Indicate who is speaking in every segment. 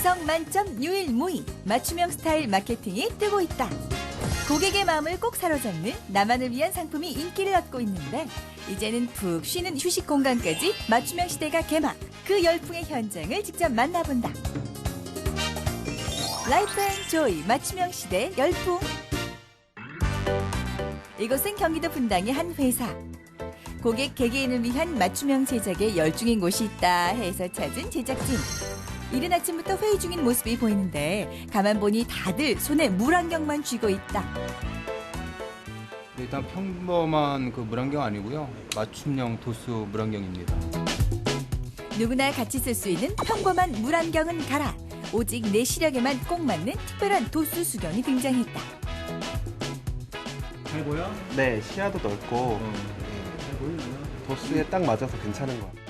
Speaker 1: 개성 만점 유일무이 맞춤형 스타일 마케팅이 뜨고 있다. 고객의 마음을 꼭 사로잡는 나만을 위한 상품이 인기를 얻고 있는데 이제는 푹 쉬는 휴식 공간까지 맞춤형 시대가 개막. 그 열풍의 현장을 직접 만나본다. 라이프 앤 조이 맞춤형 시대 열풍. 이곳은 경기도 분당의 한 회사. 고객 개개인을 위한 맞춤형 제작에 열중인 곳이 있다 해서 찾은 제작진. 이른 아침부터 회의 중인 모습이 보이는데 가만 보니 다들 손에 물안경만 쥐고 있다.
Speaker 2: 일단 평범한 그 물안경 아니고요. 맞춤형 도수 물안경입니다.
Speaker 1: 누구나 같이 쓸 수 있는 평범한 물안경은 가라. 오직 내 시력에만 꼭 맞는 특별한 도수 수경이 등장했다.
Speaker 3: 잘 보여?
Speaker 4: 네, 시야도 넓고
Speaker 3: 잘 보이네요.
Speaker 4: 도수에 딱 맞아서 괜찮은 것 같아요.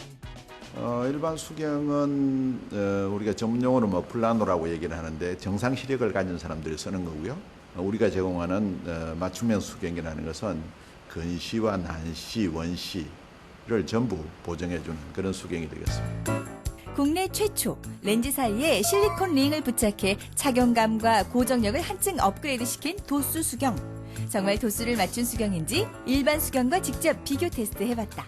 Speaker 5: 일반 수경은 우리가 전문용어로 뭐 플라노라고 얘기를 하는데 정상 시력을 가진 사람들이 쓰는 거고요. 우리가 제공하는 맞춤형 수경이라는 것은 근시와 난시, 원시를 전부 보정해주는 그런 수경이 되겠습니다.
Speaker 1: 국내 최초 렌즈 사이에 실리콘 링을 부착해 착용감과 고정력을 한층 업그레이드시킨 도수 수경. 정말 도수를 맞춘 수경인지 일반 수경과 직접 비교 테스트 해봤다.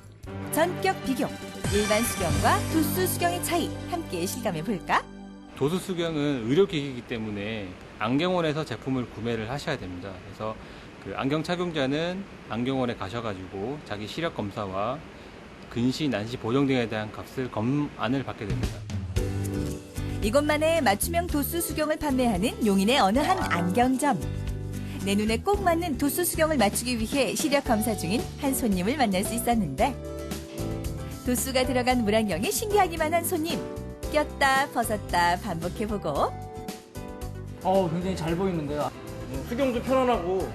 Speaker 1: 전격 비교. 일반 수경과 도수 수경의 차이 함께 실감해 볼까?
Speaker 2: 도수 수경은 의료기기이기 때문에 안경원에서 제품을 구매를 하셔야 됩니다. 그래서 그 안경 착용자는 안경원에 가셔가지고 자기 시력 검사와 근시, 난시 보정 등에 대한 값을 검안을 받게 됩니다.
Speaker 1: 이곳만의 맞춤형 도수 수경을 판매하는 용인의 어느 한 안경점. 내 눈에 꼭 맞는 도수 수경을 맞추기 위해 시력 검사 중인 한 손님을 만날 수 있었는데 도수가 들어간 물안경에 신기하기만 한 손님. 꼈다 벗었다 반복해보고
Speaker 3: 굉장히 잘 보이는데요. 수경도 편안하고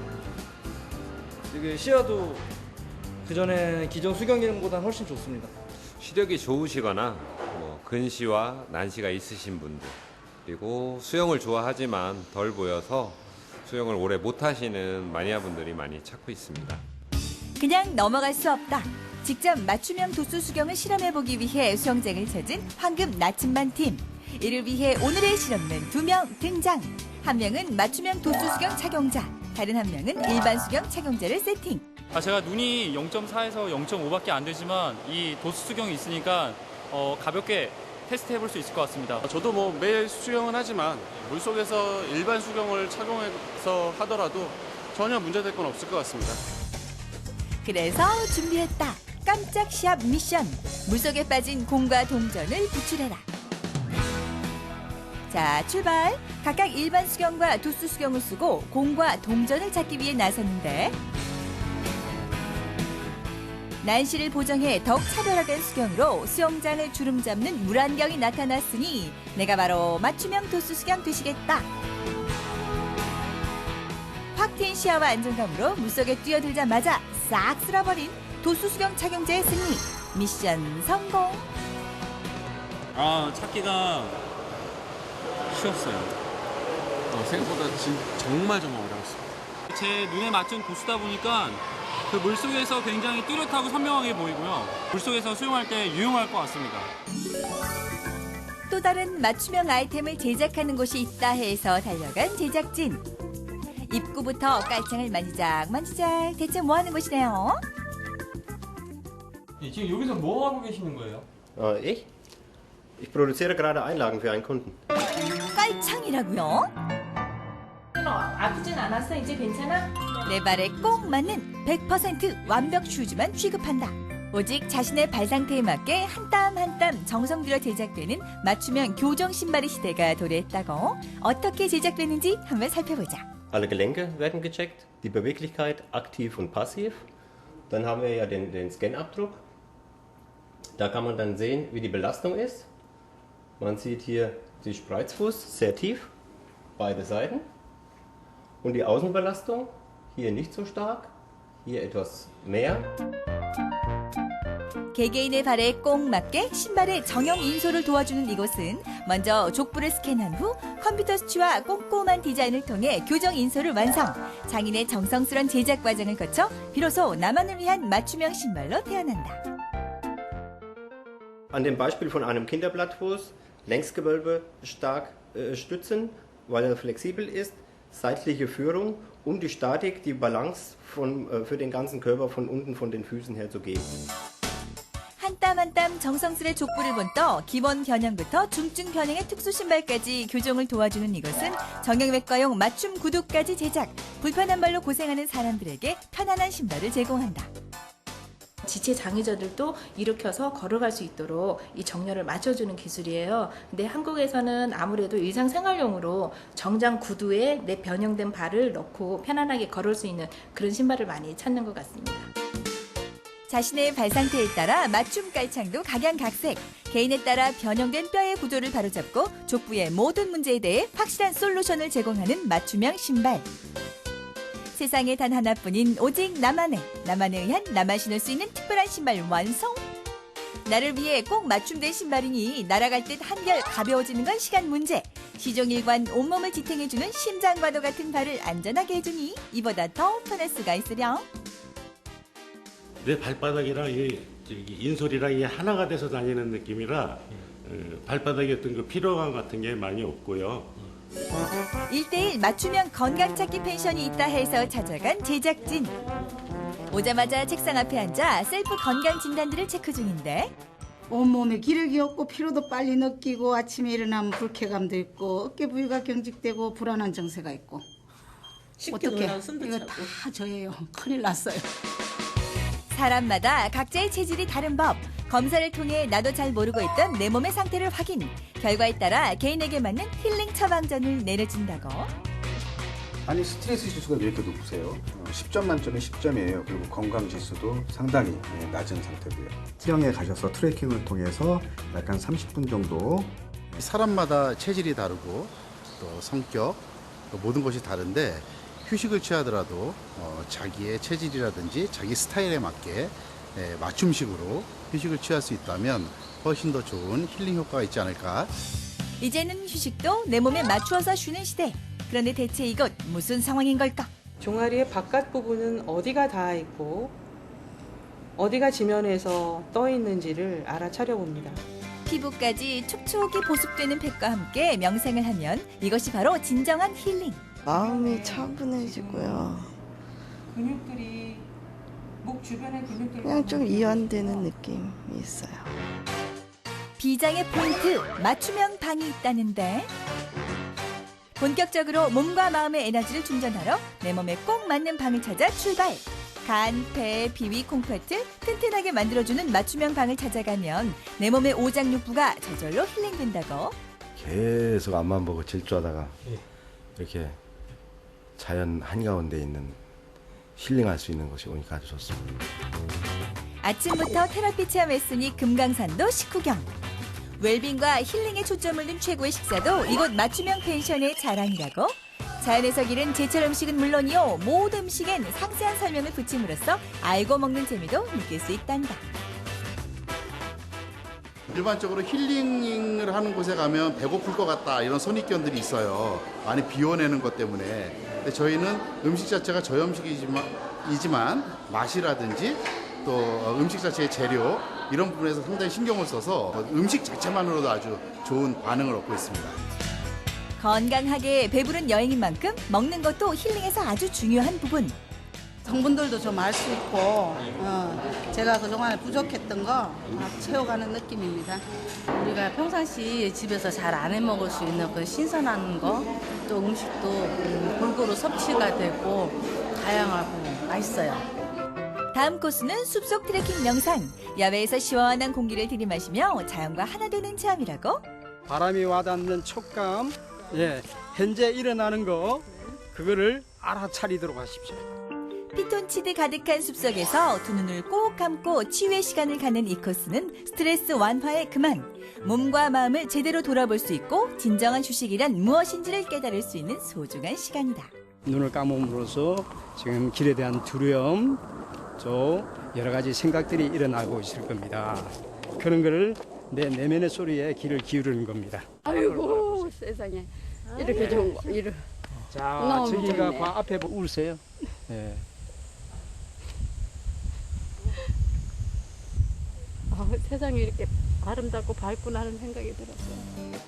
Speaker 3: 되게 시야도 그전에 기존 수경보다 훨씬 좋습니다.
Speaker 6: 시력이 좋으시거나 근시와 난시가 있으신 분들, 그리고 수영을 좋아하지만 덜 보여서 수영을 오래 못 하시는 마니아분들이 많이 찾고 있습니다.
Speaker 1: 그냥 넘어갈 수 없다. 직접 맞춤형 도수 수경을 실험해보기 위해 수영장을 찾은 황금 나침반 팀. 이를 위해 오늘의 실험맨 2명 등장. 한 명은 맞춤형 도수 수경 착용자, 다른 한 명은 일반 수경 착용자를 세팅.
Speaker 7: 제가 눈이 0.4에서 0.5밖에 안 되지만 이 도수 수경이 있으니까 가볍게 테스트 해볼 수 있을 것 같습니다.
Speaker 8: 저도 매일 수영은 하지만 물속에서 일반 수경을 착용해서 하더라도 전혀 문제될 건 없을 것 같습니다.
Speaker 1: 그래서 준비했다. 깜짝 시합 미션. 물속에 빠진 공과 동전을 구출해라. 자, 출발. 각각 일반 수경과 도수 수경을 쓰고 공과 동전을 찾기 위해 나섰는데 난시를 보정해 더욱 차별화된 수경으로 수영장을 주름잡는 물안경이 나타났으니 내가 바로 맞춤형 도수 수경 되시겠다. 확 트인 시야와 안정감으로 물속에 뛰어들자마자 싹 쓸어버린 도수 수경 착용자의 승리. 미션 성공.
Speaker 9: 찾기가 쉬웠어요.
Speaker 8: 생각보다 정말 어려웠어요.
Speaker 9: 제 눈에 맞춘 도수다 보니까 그 물속에서 굉장히 뚜렷하고 선명하게 보이고요. 물속에서 수영할 때 유용할 것 같습니다.
Speaker 1: 또 다른 맞춤형 아이템을 제작하는 곳이 있다 해서 달려간 제작진. 입구부터 깔창을 만지작 대체 뭐 하는 곳이네요?
Speaker 7: 지금 여기서 뭐 하고 계시는 거예요?
Speaker 4: Ich? Ich produziere gerade Einlagen für einen Kunden.
Speaker 1: 깔창이라고요?
Speaker 10: 아프진 않았어? 이제 괜찮아?
Speaker 1: 내 발에 꼭 맞는 100% 완벽 슈즈만 취급한다. 오직 자신의 발 상태에 맞게 한 땀 한 땀 정성 들여 제작되는 맞춤형 교정 신발의 시대가 도래했다고. 어떻게 제작되는지 한번 살펴보자.
Speaker 4: Alle Gelenke werden gecheckt, die Beweglichkeit aktiv und passiv. Dann haben wir ja den Scanabdruck. Da kann man dann sehen, wie die Belastung ist. Man sieht hier den Spreizfuß sehr tief, beide Seiten. Und die Außenbelastung hier nicht so stark, hier etwas mehr.
Speaker 1: 개개인의 발에 꼭 맞게 신발의 정형 인솔을 도와주는 이곳은 먼저 족부를 스캔한 후 컴퓨터 수치와 꼼꼼한 디자인을 통해 교정 인솔을 완성. 장인의 정성스런 제작 과정을 거쳐 비로소 나만을 위한 맞춤형 신발로 태어난다.
Speaker 4: An dem Beispiel von einem Kinderblattfuß, Längsgewölbe stark, Stützen, weil er flexibel ist, seitliche Führung und die Statik, die Balance für den ganzen Körper von unten von den Füßen her zu geben.
Speaker 1: 한 땀 한 땀 정성스레 족부를 본떠 기본 겨냥부터 중증 겨냥의 특수 신발까지 교정을 도와주는 이것은 정형외과용 맞춤 구두까지 제작. 불편한 발로 고생하는 사람들에게 편안한 신발을 제공한다.
Speaker 10: 지체 장애자들도 일으켜서 걸어갈 수 있도록 이 정렬을 맞춰주는 기술이에요. 근데 한국에서는 아무래도 일상생활용으로 정장 구두에 내 변형된 발을 넣고 편안하게 걸을 수 있는 그런 신발을 많이 찾는 것 같습니다.
Speaker 1: 자신의 발 상태에 따라 맞춤 깔창도 각양각색. 개인에 따라 변형된 뼈의 구조를 바로잡고 족부의 모든 문제에 대해 확실한 솔루션을 제공하는 맞춤형 신발. 세상에 단 하나뿐인 오직 나만에 의한 나만 신을 수 있는 특별한 신발 완성. 나를 위해 꼭 맞춤된 신발이니 날아갈 듯 한결 가벼워지는 건 시간 문제. 시종일관 온몸을 지탱해주는 심장과도 같은 발을 안전하게 해주니 이보다 더 편할 수가 있으렴.
Speaker 11: 내 발바닥이랑 인솔이랑 이게 하나가 돼서 다니는 느낌이라 발바닥에 어떤 그 피로감 같은 게 많이 없고요.
Speaker 1: 1:1 맞춤형 건강찾기 펜션이 있다 해서 찾아간 제작진. 오자마자 책상 앞에 앉아 셀프 건강 진단들을 체크 중인데
Speaker 12: 온몸에 기력이 없고 피로도 빨리 느끼고 아침에 일어나면 불쾌감도 있고 어깨 부위가 경직되고 불안한 증세가 있고 어떻게 이거 다 저예요. 큰일 났어요.
Speaker 1: 사람마다 각자의 체질이 다른 법. 검사를 통해 나도 잘 모르고 있던 내 몸의 상태를 확인. 결과에 따라 개인에게 맞는 힐링 처방전을 내려준다고.
Speaker 13: 아니 스트레스 지수가 왜 이렇게 높으세요? 10점 만점에 10점이에요. 그리고 건강 지수도 상당히 낮은 상태고요.
Speaker 14: 수영에 가셔서 트레킹을 통해서 약간 30분 정도.
Speaker 15: 사람마다 체질이 다르고 또 성격, 또 모든 것이 다른데 휴식을 취하더라도 자기의 체질이라든지 자기 스타일에 맞게 맞춤식으로 휴식을 취할 수 있다면 훨씬 더 좋은 힐링 효과가 있지 않을까.
Speaker 1: 이제는 휴식도 내 몸에 맞추어서 쉬는 시대. 그런데 대체 이것 무슨 상황인 걸까?
Speaker 16: 종아리의 바깥 부분은 어디가 닿아 있고 어디가 지면에서 떠 있는지를 알아차려 봅니다.
Speaker 1: 피부까지 촉촉이 보습되는 팩과 함께 명상을 하면 이것이 바로 진정한 힐링.
Speaker 17: 마음이 차분해지고요.
Speaker 16: 근육들이 목 주변의 근육들이
Speaker 17: 그냥 좀 이완되는 느낌이 있어요.
Speaker 1: 비장의 포인트 맞춤형 방이 있다는데 본격적으로 몸과 마음의 에너지를 충전하러 내 몸에 꼭 맞는 방을 찾아 출발. 간, 폐, 비위, 콩팥을 튼튼하게 만들어주는 맞춤형 방을 찾아가면 내 몸의 오장육부가 저절로 힐링된다고.
Speaker 18: 계속 앞만 보고 질주하다가 이렇게 자연 한가운데 있는 힐링할 수 있는 곳이 오니까 아주 좋습니다.
Speaker 1: 아침부터 테라피 체험했으니 금강산도 식후경. 웰빙과 힐링에 초점을 둔 최고의 식사도 이곳 맞춤형 펜션의 자랑이라고. 자연에서 기른 제철 음식은 물론이요 모든 음식엔 상세한 설명을 붙임으로써 알고 먹는 재미도 느낄 수 있단다.
Speaker 15: 일반적으로 힐링을 하는 곳에 가면 배고플 것 같다 이런 선입견들이 있어요. 많이 비워내는 것 때문에. 근데 저희는 음식 자체가 저염식이지만 맛이라든지 또 음식 자체의 재료 이런 부분에서 상당히 신경을 써서 음식 자체만으로도 아주 좋은 반응을 얻고 있습니다.
Speaker 1: 건강하게 배부른 여행인 만큼 먹는 것도 힐링에서 아주 중요한 부분.
Speaker 12: 성분들도 좀 알 수 있고 제가 그동안에 부족했던 거 채워가는 느낌입니다.
Speaker 19: 우리가 평상시 집에서 잘 안 해 먹을 수 있는 그 신선한 거, 또 음식도 골고루 섭취가 되고 다양하고 맛있어요.
Speaker 1: 다음 코스는 숲속 트레킹 명상. 야외에서 시원한 공기를 들이마시며 자연과 하나 되는 체험이라고.
Speaker 20: 바람이 와닿는 촉감, 현재 일어나는 거, 그거를 알아차리도록 하십시오.
Speaker 1: 피톤치드 가득한 숲속에서 두 눈을 꼭 감고 치유의 시간을 갖는 이 코스는 스트레스 완화의 그만. 몸과 마음을 제대로 돌아볼 수 있고 진정한 휴식이란 무엇인지를 깨달을 수 있는 소중한 시간이다.
Speaker 20: 눈을 감음으로써 지금 길에 대한 두려움, 또 여러 가지 생각들이 일어나고 있을 겁니다. 그런 거를 내 내면의 소리에 귀를 기울이는 겁니다.
Speaker 21: 아이고 세상에 이렇게 좋은 거 이렇게.
Speaker 20: 자, 저기가 그 앞에 우세요.
Speaker 21: 세상이 이렇게 아름답고 밝구나 하는 생각이 들었어요.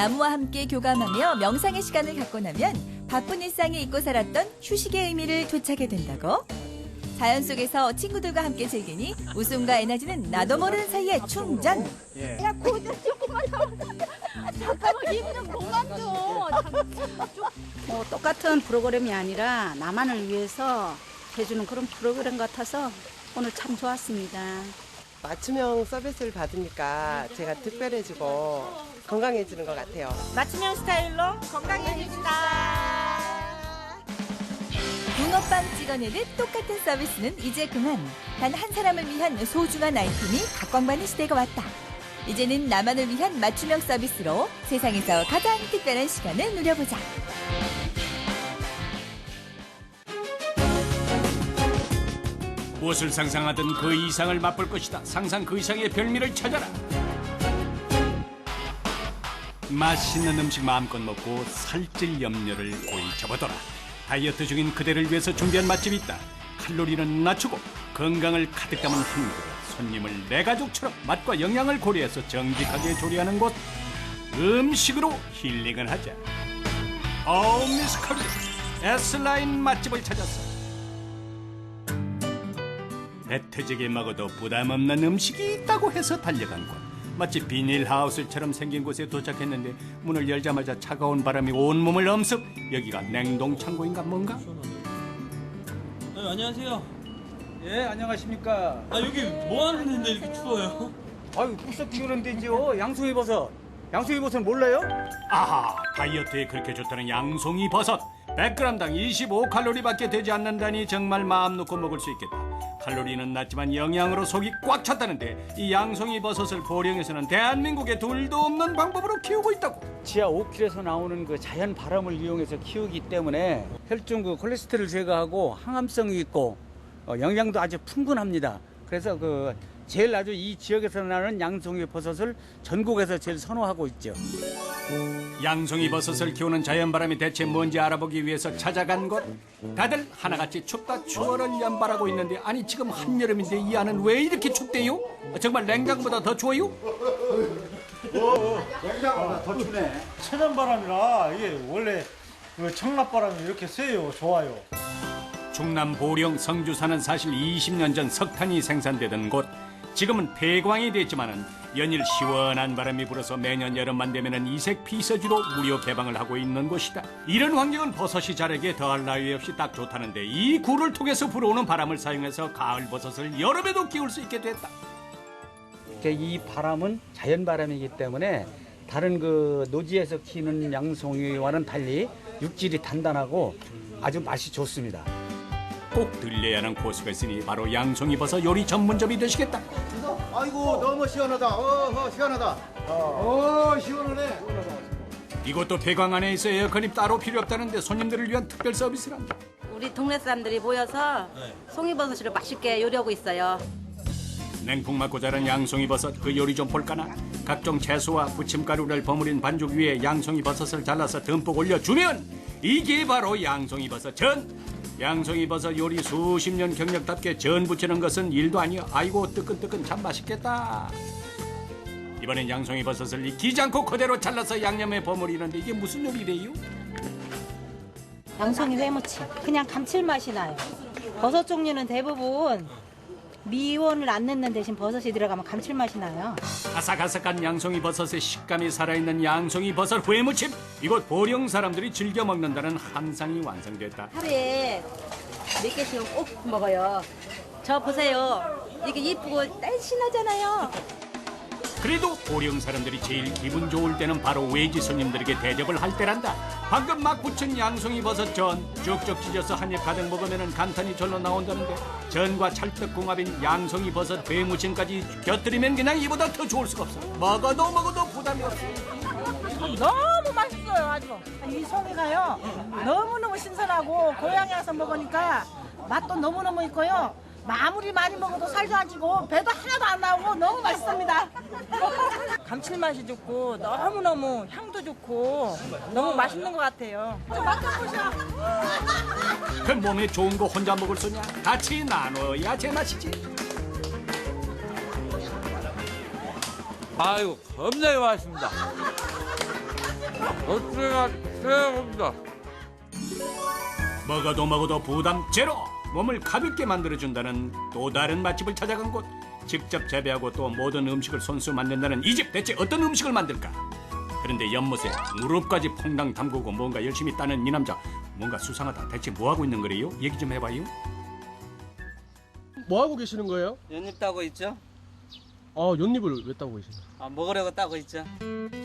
Speaker 1: 나무와 함께 교감하며 명상의 시간을 갖고 나면 바쁜 일상에 잊고 살았던 휴식의 의미를 되찾게 된다고. 자연 속에서 친구들과 함께 즐기니 웃음과 에너지는 나도 모르는 사이에 충전.
Speaker 21: 야, 고들 조금만 잠깐만 힘좀 그만 좀.
Speaker 5: 똑같은 프로그램이 아니라 나만을 위해서 해주는 그런 프로그램 같아서 오늘 참 좋았습니다.
Speaker 22: 맞춤형 서비스를 받으니까 제가 특별해지고 건강해지는 것 같아요.
Speaker 23: 맞춤형 스타일로 건강해집니다.
Speaker 1: 붕어빵 찍어내듯 똑같은 서비스는 이제 그만. 단 한 사람을 위한 소중한 아이템이 각광받는 시대가 왔다. 이제는 나만을 위한 맞춤형 서비스로 세상에서 가장 특별한 시간을 누려보자.
Speaker 24: 무엇을 상상하든 그 이상을 맛볼 것이다. 상상 그 이상의 별미를 찾아라. 맛있는 음식 마음껏 먹고 살찔 염려를 고이 접어둬라. 다이어트 중인 그대를 위해서 준비한 맛집이 있다. 칼로리는 낮추고 건강을 가득 담은 한 그릇. 손님을 내 가족처럼 맛과 영양을 고려해서 정직하게 조리하는 곳. 음식으로 힐링을 하자. 미스 커리 S라인 맛집을 찾았어. 배트지게 먹어도 부담 없는 음식이 있다고 해서 달려간 곳. 마치 비닐하우스처럼 생긴 곳에 도착했는데 문을 열자마자 차가운 바람이 온몸을 엄습. 여기가 냉동 창고인가 뭔가?
Speaker 9: 안녕하세요.
Speaker 3: 예, 안녕하십니까.
Speaker 9: 여기 뭐 하는 데인데 이렇게 추워요?
Speaker 3: 아유, 꿀썩 키우는 데지요. 양송이 버섯. 양송이 버섯 몰라요?
Speaker 24: 아하, 다이어트에 그렇게 좋다는 양송이 버섯. 100g당 25칼로리밖에 되지 않는다니 정말 마음 놓고 먹을 수 있겠다. 칼로리는 낮지만 영양으로 속이 꽉 찼다는데 이 양송이 버섯을 보령에서는 대한민국에 둘도 없는 방법으로 키우고 있다고.
Speaker 3: 지하 5km에서 나오는 그 자연 바람을 이용해서 키우기 때문에 혈중 그 콜레스테롤 제거하고 항암성이 있고 영양도 아주 풍부합니다. 그래서 그 제일 아주 이 지역에서 나는 양송이 버섯을 전국에서 제일 선호하고 있죠.
Speaker 24: 양송이 버섯을 키우는 자연바람이 대체 뭔지 알아보기 위해서 찾아간 곳. 다들 하나같이 춥다 추워를 연발하고 있는데 아니 지금 한여름인데 이 안은 왜 이렇게 춥대요? 정말 냉장보다 더 추워요?
Speaker 3: 냉장보다 더 춥네.
Speaker 25: 천연바람이라 이게 원래 그 청락바람이 이렇게 세요. 좋아요.
Speaker 24: 충남 보령 성주사는 사실 20년 전 석탄이 생산되던 곳. 지금은 폐광이 됐지만은 연일 시원한 바람이 불어서 매년 여름만 되면은 이색 피서지로 무료 개방을 하고 있는 곳이다. 이런 환경은 버섯이 자라기에 더할 나위 없이 딱 좋다는데 이 굴을 통해서 불어오는 바람을 사용해서 가을 버섯을 여름에도 키울 수 있게 됐다.
Speaker 3: 이 바람은 자연 바람이기 때문에 다른 그 노지에서 키우는 양송이와는 달리 육질이 단단하고 아주 맛이 좋습니다.
Speaker 24: 꼭 들려야 하는 코스가 있으니 바로 양송이 버섯 요리 전문점이 되시겠다.
Speaker 13: 아이고 너무 시원하다. 시원하다. 시원하네.
Speaker 24: 이것도 폐광 안에 있어 에어컨이 따로 필요 없다는데 손님들을 위한 특별 서비스란다.
Speaker 26: 우리 동네 사람들이 모여서 송이버섯을 맛있게 요리하고 있어요.
Speaker 24: 냉풍 맞고 자란 양송이 버섯 그 요리 좀 볼까나? 각종 채소와 부침가루를 버무린 반죽 위에 양송이 버섯을 잘라서 듬뿍 올려주면 이게 바로 양송이 버섯 전! 양송이 버섯 요리 수십 년 경력답게 전 부치는 것은 일도 아니야. 아이고 뜨끈뜨끈 참 맛있겠다. 이번엔 양송이 버섯을 익히지 않고 그대로 잘라서 양념에 버무리는데 이게 무슨 요리래요?
Speaker 23: 양송이 회무침. 그냥 감칠맛이 나요. 버섯 종류는 대부분 미원을 안 넣는 대신 버섯이 들어가면 감칠맛이 나요.
Speaker 24: 아삭아삭한 양송이 버섯의 식감이 살아있는 양송이 버섯 회무침. 이곳 보령 사람들이 즐겨 먹는다는 한상이 완성됐다.
Speaker 26: 하루에 몇 개씩은 꼭 먹어요. 저 보세요. 이게 이쁘고 날씬하잖아요.
Speaker 24: 그래도 보령 사람들이 제일 기분 좋을 때는 바로 외지 손님들에게 대접을 할 때란다. 방금 막 부친 양송이 버섯 전 쭉쭉 찢어서 한 입 가득 먹으면 감탄이 절로 나온다는데 전과 찰떡궁합인 양송이 버섯 회무침까지 곁들이면 그냥 이보다 더 좋을 수가 없어. 먹어도 부담이 없어.
Speaker 23: 너무 맛있어요. 아주 이 송이가요 너무너무 신선하고 고향에 와서 먹으니까 맛도 너무너무 있고요. 아무리 많이 먹어도 살도 안 찌고 배도 하나도 안 나오고 너무 맛있습니다. 감칠맛이 좋고 너무너무 향도 좋고 너무 맛있는 것 같아요. 맛봐보셔.
Speaker 24: 그 몸에 좋은 거 혼자 먹을 소냐? 같이 나눠야 제맛이지.
Speaker 27: 아이고 겁나게 맛있습니다.
Speaker 9: 어찌가 최고입니다.
Speaker 24: 먹어도 부담 제로. 몸을 가볍게 만들어준다는 또 다른 맛집을 찾아간 곳. 직접 재배하고 또 모든 음식을 손수 만든다는 이 집. 대체 어떤 음식을 만들까? 그런데 연못에 무릎까지 퐁당 담그고 뭔가 열심히 따는 이 남자. 뭔가 수상하다. 대체 뭐하고 있는 거래요? 얘기 좀 해봐요.
Speaker 2: 뭐하고 계시는 거예요?
Speaker 4: 연잎 따고 있죠?
Speaker 2: 연잎을 왜 따고 계시나요?
Speaker 4: 먹으려고 따고 있죠.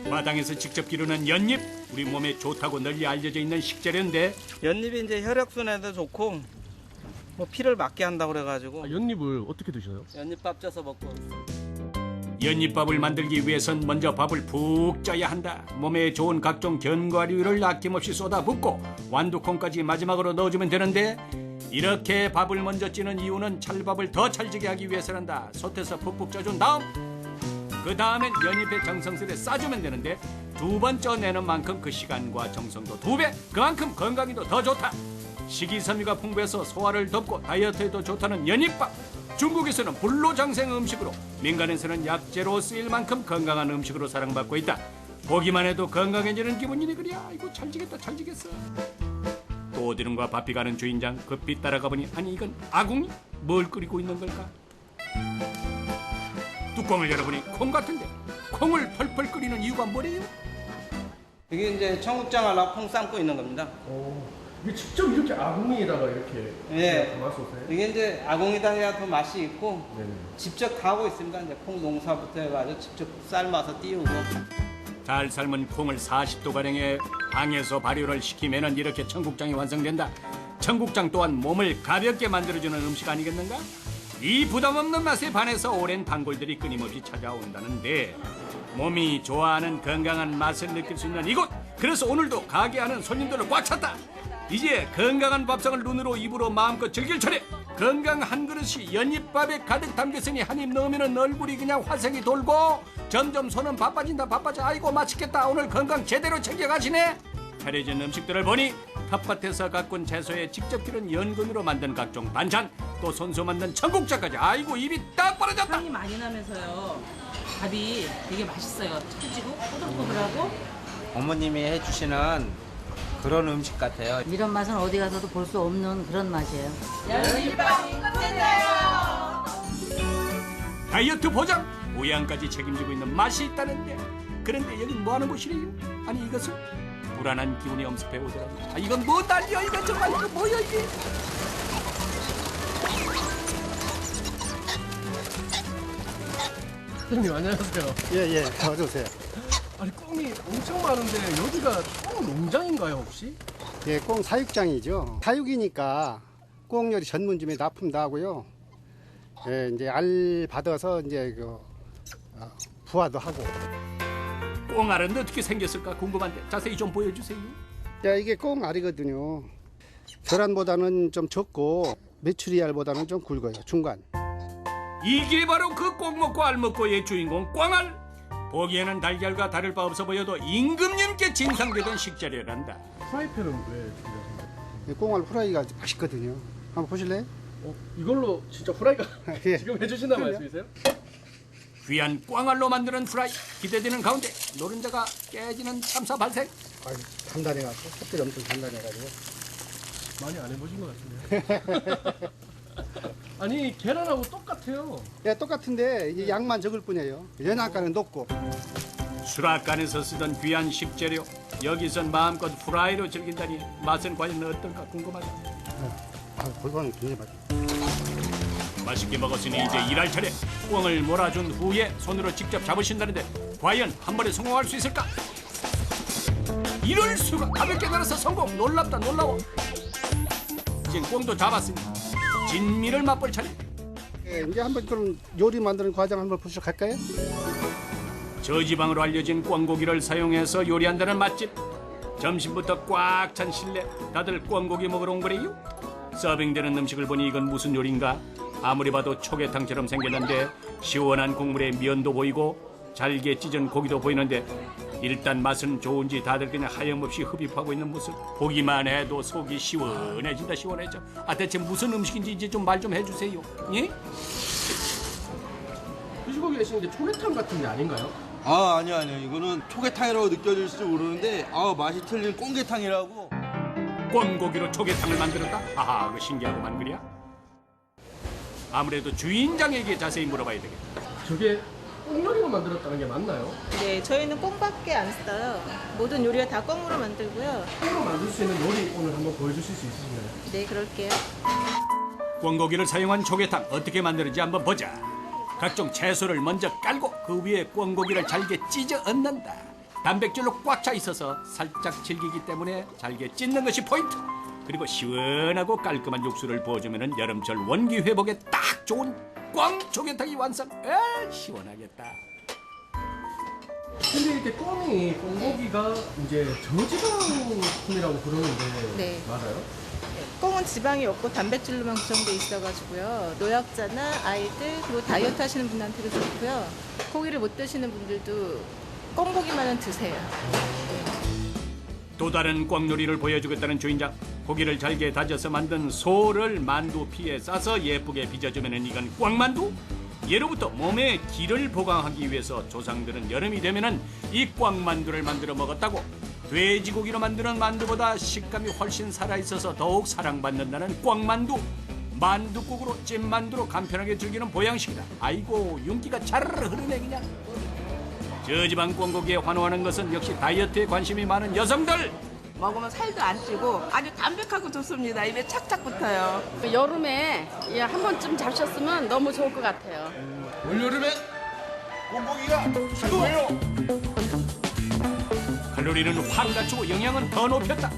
Speaker 24: 마당에서 직접 기르는 연잎. 우리 몸에 좋다고 널리 알려져 있는 식재료인데
Speaker 4: 연잎이 이제 혈액순환에도 좋고 뭐 피를 막게 한다고 그래가지고.
Speaker 2: 연잎을 어떻게 드셔요?
Speaker 4: 연잎밥 쪄서 먹고 있어요.
Speaker 24: 연잎밥을 만들기 위해선 먼저 밥을 푹 쪄야 한다. 몸에 좋은 각종 견과류를 아낌없이 쏟아붓고 완두콩까지 마지막으로 넣어주면 되는데 이렇게 밥을 먼저 찌는 이유는 찰밥을 더 찰지게 하기 위해서란다. 솥에서 푹푹 쪄준 다음 그 다음엔 연잎에 정성스레 싸주면 되는데 2번 쪄내는 만큼 그 시간과 정성도 2배, 그만큼 건강에도 더 좋다. 식이섬유가 풍부해서 소화를 덮고 다이어트에도 좋다는 연잎밥. 중국에서는 불로장생 음식으로, 민간에서는 약재로 쓰일 만큼 건강한 음식으로 사랑받고 있다. 보기만 해도 건강해지는 기분이니 그래. 아이고 찰지겠다 찰지겠어. 또 어디론가 바삐 가는 주인장 급히 따라가 보니 아니 이건 아궁이? 뭘 끓이고 있는 걸까? 뚜껑을 열어보니 콩 같은데 콩을 펄펄 끓이는 이유가 뭐래요?
Speaker 4: 이게 이제 청국장 하려고 콩 삶고 있는 겁니다.
Speaker 2: 이게 직접 이렇게 아궁이에다가 이렇게 담아서세요?
Speaker 4: 이게 이제 아궁이다 해야 더 맛이 있고
Speaker 2: 네네.
Speaker 4: 직접 다 하고 있습니다. 이제 콩 농사부터 해가지고 직접 삶아서 띄우고.
Speaker 24: 잘 삶은 콩을 40도가량의 방에서 발효를 시키면 이렇게 청국장이 완성된다. 청국장 또한 몸을 가볍게 만들어주는 음식 아니겠는가? 이 부담없는 맛에 반해서 오랜 단골들이 끊임없이 찾아온다는데 몸이 좋아하는 건강한 맛을 느낄 수 있는 이곳. 그래서 오늘도 가게 하는 손님들을 꽉 찼다. 이제 건강한 밥상을 눈으로 입으로 마음껏 즐길 차례. 건강 한 그릇이 연잎밥에 가득 담겼으니 한 입 넣으면 얼굴이 그냥 화색이 돌고 점점 손은 바빠진다 바빠져. 아이고 맛있겠다. 오늘 건강 제대로 챙겨가시네. 차려진 음식들을 보니 텃밭에서 가꾼 채소에 직접 기른 연근으로 만든 각종 반찬, 또 손수 만든 청국장까지. 아이고 입이 딱 벌어졌다.
Speaker 19: 향이 많이 나면서요. 밥이 되게 맛있어요. 찰지고 꼬들꼬들하고.
Speaker 4: 어머님이 해주시는 그런 음식 같아요.
Speaker 19: 이런 맛은 어디 가서도 볼 수 없는 그런 맛이에요.
Speaker 21: 연잎밥이 끝내요.
Speaker 24: 다이어트 보장, 모양까지 책임지고 있는 맛이 있다는데 그런데 여긴 뭐하는 곳이래요? 아니 이것은 불안한 기운이 엄습해 오더라고요. 아, 이건 뭐 난리야 이거 정말. 이거 뭐야 이게.
Speaker 2: 사장님 안녕하세요.
Speaker 6: 예, 어서 오세요.
Speaker 2: 아니 꽁이 엄청 많은데 여기가 꽁 농장인가요 혹시?
Speaker 6: 예, 꽁 사육장이죠. 사육이니까 꽁 요리 전문점에 납품도 하고요. 예, 이제 알 받아서 이제 부화도 하고.
Speaker 24: 꽁알은 어떻게 생겼을까 궁금한데 자세히 좀 보여주세요.
Speaker 6: 야, 이게 꽁 알이거든요. 계란보다는 좀 적고 메추리 알보다는 좀 굵어요. 중간.
Speaker 24: 이게 바로 그 꽁 먹고 알 먹고의 주인공 꽁알. 보기에는 달걀과 다를 바 없어 보여도 임금님께 진상되던 식재료란다.
Speaker 2: 프라이팬은 왜 준비하신 거예요?
Speaker 6: 꽁알 후라이가 맛있거든요. 한번 보실래요?
Speaker 2: 이걸로 진짜 후라이가
Speaker 6: 예.
Speaker 2: 지금 해주신다는
Speaker 6: 그럼요.
Speaker 2: 말씀이세요?
Speaker 24: 귀한 꽁알로 만드는 프라이 기대되는 가운데 노른자가 깨지는 참사 발생.
Speaker 6: 단단해가지고 껍질이 엄청 단단해가지고
Speaker 2: 많이 안 해보신 것 같은데요. 아니 계란하고 똑같아요.
Speaker 6: 예, 똑같은데 이제 양만 적을 뿐이에요. 연한가는 높고.
Speaker 24: 수락관에서 쓰던 귀한 식재료 여기선 마음껏 후라이로 즐긴다니 맛은 과연 어떨까 궁금하다.
Speaker 6: 골반은 굉장히 맛있어요.
Speaker 24: 맛있게 먹었으니 이제 일할 차례. 꽁을 몰아준 후에 손으로 직접 잡으신다는데 과연 한 번에 성공할 수 있을까? 이럴 수가. 가볍게 날아서 성공. 놀랍다 놀라워. 이제 꽁도 잡았으니 진미를 맛볼 차례.
Speaker 6: 예, 이제 한번 그럼 요리 만드는 과정 한번 보시러 갈까요?
Speaker 24: 저지방으로 알려진 꿩고기를 사용해서 요리한다는 맛집. 점심부터 꽉 찬 실내. 다들 꿩고기 먹으러 온 거래요? 서빙되는 음식을 보니 이건 무슨 요리인가? 아무리 봐도 초계탕처럼 생겼는데 시원한 국물에 면도 보이고 잘게 찢은 고기도 보이는데 일단 맛은 좋은지 다들 그냥 하염없이 흡입하고 있는 모습. 보기만 해도 속이 시원해진다 시원해져. 아 대체 무슨 음식인지 이제 좀 말 좀 해주세요. 예?
Speaker 2: 드시고 계신 게 초계탕 같은 게 아닌가요?
Speaker 7: 아니요. 이거는 초계탕이라고 느껴질지 모르는데 맛이 틀린 꽁게탕이라고.
Speaker 24: 꽁고기로 초계탕을 만들었다? 아하, 그 신기하고만 그랴? 아무래도 주인장에게 자세히 물어봐야 되겠다.
Speaker 2: 저게 꽁요리로 만들었다는 게 맞나요?
Speaker 8: 네, 저희는 꽁밖에 안 써요. 모든 요리가 다 꽁으로 만들고요.
Speaker 2: 꽁으로 만들 수 있는 요리 오늘 한번 보여주실 수 있으신가요?
Speaker 8: 네, 그럴게요.
Speaker 24: 꽁고기를 사용한 초계탕 어떻게 만드는지 한번 보자. 각종 채소를 먼저 깔고 그 위에 꽁고기를 잘게 찢어 얹는다. 단백질로 꽉 차 있어서 살짝 질기기 때문에 잘게 찢는 것이 포인트. 그리고 시원하고 깔끔한 육수를 부어주면 여름철 원기 회복에 딱 좋은 꽁초계탕이 완성. 시원하겠다.
Speaker 2: 근데 이렇게 꽁고기가 이제 저지방품이라고 그러는데
Speaker 8: 네.
Speaker 2: 맞아요?
Speaker 8: 꽁은 지방이 없고 단백질로만 구성되어 있어가지고요. 노약자나 아이들 그리고 다이어트 하시는 분한테도 좋고요. 고기를 못 드시는 분들도 꽁고기만은 드세요.
Speaker 24: 또 다른 꽁요리를 보여주겠다는 주인장. 고기를 잘게 다져서 만든 소를 만두 피에 싸서 예쁘게 빚어주면 이건 꽁만두? 예로부터 몸에 기를 보강하기 위해서 조상들은 여름이 되면 이 꽁만두를 만들어 먹었다고. 돼지고기로 만드는 만두보다 식감이 훨씬 살아있어서 더욱 사랑받는다는 꽁만두. 만두국으로 찐만두로 간편하게 즐기는 보양식이다. 아이고 윤기가 차르르 흐르네 그냥. 저지방 꽁고기에 환호하는 것은 역시 다이어트에 관심이 많은 여성들.
Speaker 10: 먹으면 살도 안 찌고 아주 담백하고 좋습니다. 입에 착착 붙어요.
Speaker 19: 여름에 한 번쯤 잡셨으면 너무 좋을 것 같아요.
Speaker 7: 올여름에 꽁고기가 최고예요.
Speaker 24: 칼로리는 확 낮추고 영양은 더 높였다.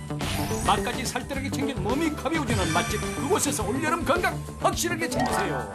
Speaker 24: 맛까지 살뜰하게 챙긴 몸이 가벼워지는 맛집. 그곳에서 올여름 건강 확실하게 챙기세요.